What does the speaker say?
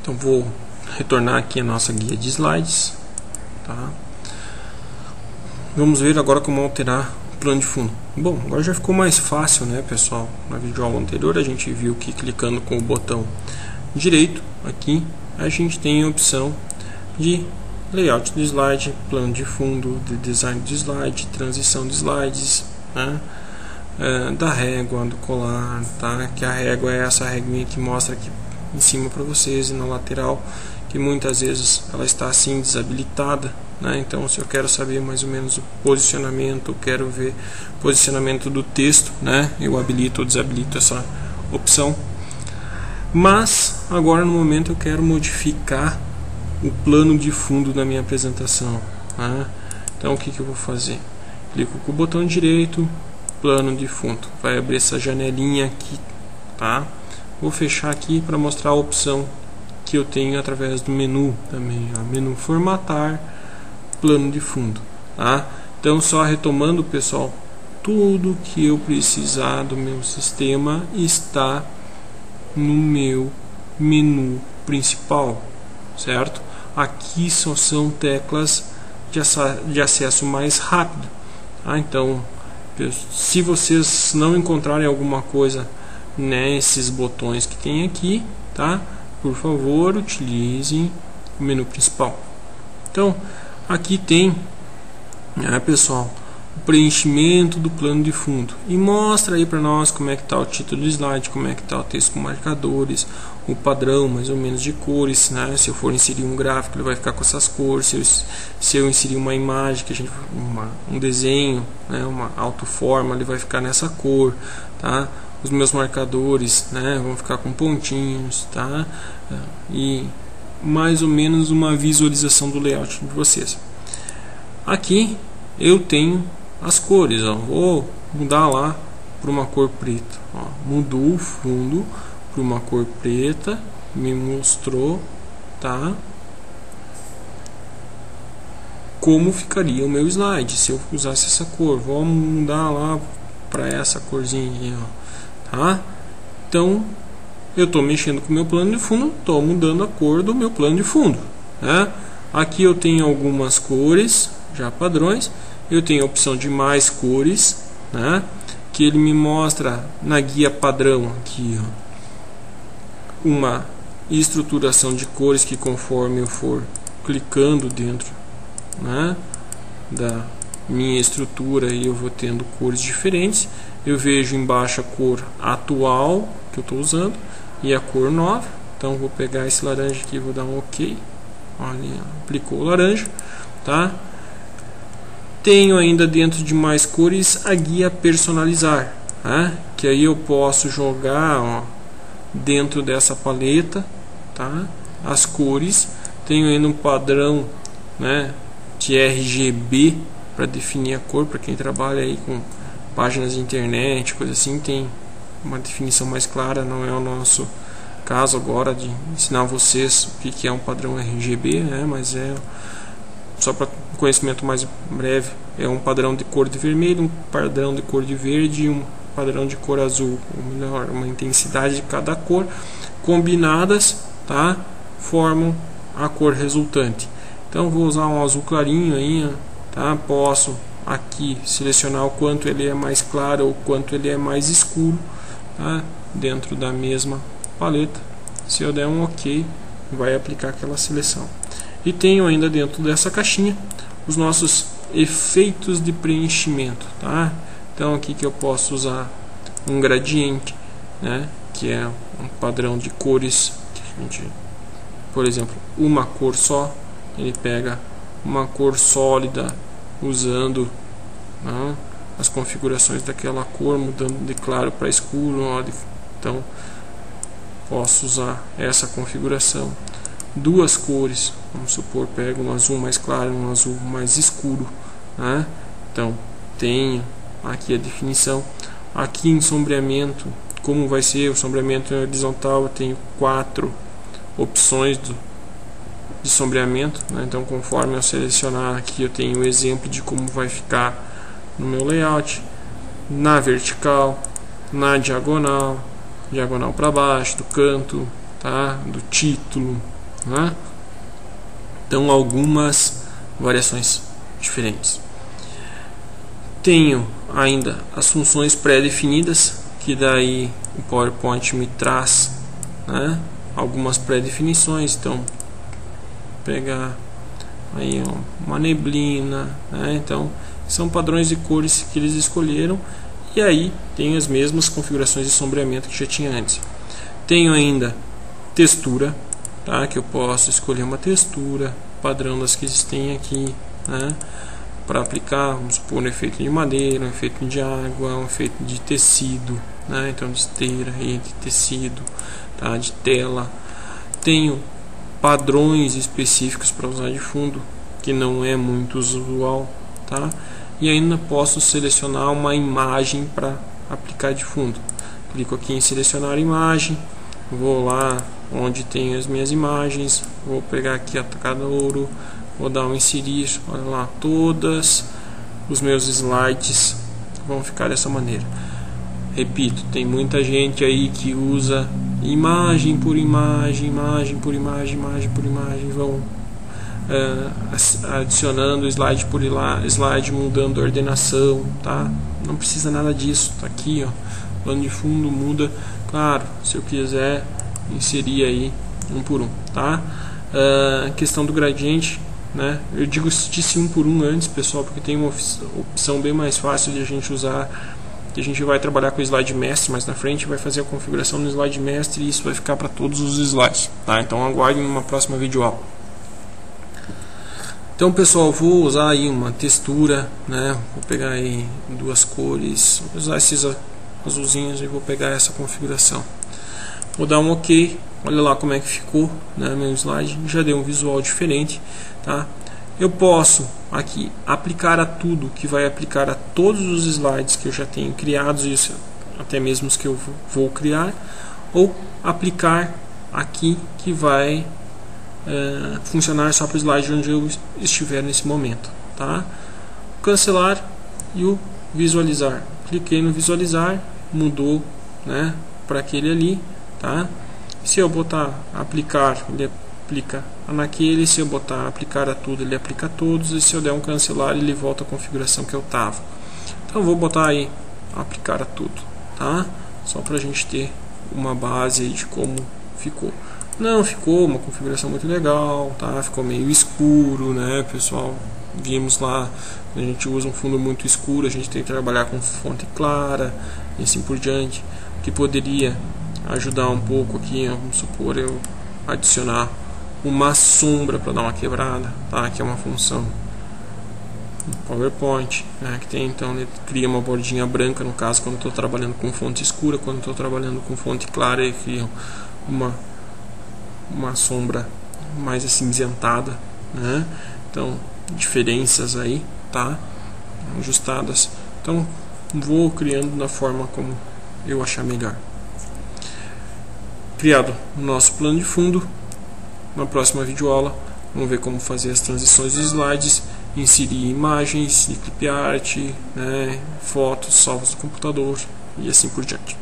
Então vou retornar aqui a nossa guia de slides, tá? Vamos ver agora como alterar o plano de fundo. Bom, agora já ficou mais fácil, né, pessoal? Na videoaula anterior a gente viu que clicando com o botão direito aqui a gente tem a opção de layout do slide, plano de fundo, de design de slide, transição de slides, né? Da régua, do colar, tá? Que a régua é essa reguinha que mostra aqui em cima para vocês e na lateral, que muitas vezes ela está assim desabilitada, né? Então se eu quero saber mais ou menos o posicionamento, eu quero ver o posicionamento do texto, né? Eu habilito ou desabilito essa opção. Mas agora no momento eu quero modificar o plano de fundo da minha apresentação, né? Então o que eu vou fazer? Clico com o botão direito, plano de fundo, vai abrir essa janelinha aqui, tá? Vou fechar aqui para mostrar a opção que eu tenho através do menu também, ó, menu formatar, plano de fundo, tá? Então só retomando, pessoal, tudo que eu precisar do meu sistema está no meu menu principal, certo? Aqui só são teclas de acesso mais rápido, tá? Então se vocês não encontrarem alguma coisa nesses botões que tem aqui, tá? Por favor, utilizem o menu principal. Então, aqui tem, né, pessoal, o preenchimento do plano de fundo e mostra aí para nós como é que está o título do slide, como é que está o texto com marcadores, o padrão mais ou menos de cores, né? Se eu for inserir um gráfico, ele vai ficar com essas cores. Se eu inserir uma imagem, que a gente um desenho, né, uma autoforma, ele vai ficar nessa cor, tá? Os meus marcadores, né, vão ficar com pontinhos, tá? E mais ou menos uma visualização do layout de vocês. Aqui eu tenho as cores, ó. Vou mudar lá para uma cor preta, ó. Mudou o fundo para uma cor preta, me mostrou, tá? Como ficaria o meu slide se eu usasse essa cor. Vou mudar lá para essa corzinha aqui, ó, tá? Então eu estou mexendo com o meu plano de fundo, estou mudando a cor do meu plano de fundo, né? Aqui eu tenho algumas cores já padrões. Eu tenho a opção de mais cores, né? Que ele me mostra na guia padrão aqui, ó, uma estruturação de cores que conforme eu for clicando dentro, né, da minha estrutura, eu vou tendo cores diferentes. Eu vejo embaixo a cor atual que eu estou usando e a cor nova. Então vou pegar esse laranja aqui e vou dar um OK. Olha, aplicou o laranja, tá? Tenho ainda dentro de mais cores a guia personalizar, né? Que aí eu posso jogar, ó, dentro dessa paleta, tá? As cores. Tenho ainda um padrão, né, de RGB para definir a cor. Para quem trabalha aí com páginas de internet, coisa assim, tem uma definição mais clara. Não é o nosso caso agora de ensinar vocês o que é um padrão RGB, né? Mas é só para conhecimento mais breve, é um padrão de cor de vermelho, um padrão de cor de verde e um padrão de cor azul, ou melhor, uma intensidade de cada cor combinadas, tá? Formam a cor resultante. Então vou usar um azul clarinho aí, tá? Posso aqui selecionar o quanto ele é mais claro ou o quanto ele é mais escuro, tá? Dentro da mesma paleta. Se eu der um OK, vai aplicar aquela seleção. E tenho ainda dentro dessa caixinha os nossos efeitos de preenchimento, tá? Então aqui que eu posso usar um gradiente, né, que é um padrão de cores que a gente, por exemplo, uma cor só, ele pega uma cor sólida usando, né, as configurações daquela cor, mudando de claro para escuro, ó, então posso usar essa configuração. Duas cores, vamos supor, pego um azul mais claro e um azul mais escuro, né? Então tenho aqui a definição. Aqui em sombreamento, como vai ser o sombreamento horizontal, eu tenho 4 opções de sombreamento, né? Então conforme eu selecionar aqui, eu tenho o exemplo de como vai ficar no meu layout. Na vertical, na diagonal, diagonal para baixo, do canto, tá? Do título, né? Então algumas variações diferentes. Tenho ainda as funções pré-definidas, que daí o PowerPoint me traz, né, algumas pré-definições. Então pegar aí uma neblina, né? Então são padrões de cores que eles escolheram, e aí tem as mesmas configurações de sombreamento que já tinha antes. Tenho ainda textura, tá? Que eu posso escolher uma textura padrão das que existem aqui, né, para aplicar, vamos supor, um efeito de madeira, um efeito de água, um efeito de tecido, né? Então de esteira, de tecido, tá? De tela. Tenho padrões específicos para usar de fundo, que não é muito usual, tá? E ainda posso selecionar uma imagem para aplicar de fundo. Clico aqui em selecionar imagem, vou lá onde tem as minhas imagens, vou pegar aqui a tacada ouro, vou dar um inserir, olha lá, todos os meus slides vão ficar dessa maneira. Repito, tem muita gente aí que usa imagem por imagem, imagem por imagem, imagem por imagem, vão adicionando slide por slide, mudando a ordenação, tá? Não precisa nada disso, tá aqui, ó, plano de fundo muda, claro, se eu quiser inserir aí um por um, tá? Questão do gradiente, né? Eu disse um por um antes, pessoal, porque tem uma opção bem mais fácil de a gente usar, que a gente vai trabalhar com o slide mestre mais na frente, vai fazer a configuração no slide mestre e isso vai ficar para todos os slides, tá? Então aguardem uma próxima videoaula. Então, pessoal, vou usar aí uma textura, né? Vou pegar aí duas cores, vou usar esses azulzinhos e vou pegar essa configuração. Vou dar um OK. Olha lá como é que ficou, né, meu slide. Já deu um visual diferente, tá? Eu posso aqui aplicar a tudo, que vai aplicar a todos os slides que eu já tenho criados, isso até mesmo os que eu vou criar, ou aplicar aqui que vai funcionar só para o slide onde eu estiver nesse momento, tá? Cancelar e o visualizar. Cliquei no visualizar, mudou, né, para aquele ali, tá? Se eu botar aplicar, ele aplica naquele. Se eu botar aplicar a tudo, ele aplica a todos. E se eu der um cancelar, ele volta à configuração que eu tava. Então eu vou botar aí aplicar a tudo, tá? Só para a gente ter uma base aí de como ficou. Não ficou uma configuração muito legal, tá? Ficou meio escuro, né, pessoal? Vimos lá, quando a gente usa um fundo muito escuro, a gente tem que trabalhar com fonte clara e assim por diante, que poderia ajudar um pouco aqui, vamos supor, eu adicionar uma sombra para dar uma quebrada, tá? Que é uma função no PowerPoint, né? Que tem, então ele cria uma bordinha branca, no caso quando estou trabalhando com fonte escura, quando estou trabalhando com fonte clara ele cria uma sombra mais acinzentada, né? Então diferenças aí, tá? Ajustadas. Então vou criando da forma como eu achar melhor. Criado o nosso plano de fundo, na próxima videoaula vamos ver como fazer as transições de slides, inserir imagens de clip art, né, fotos salvas no computador e assim por diante.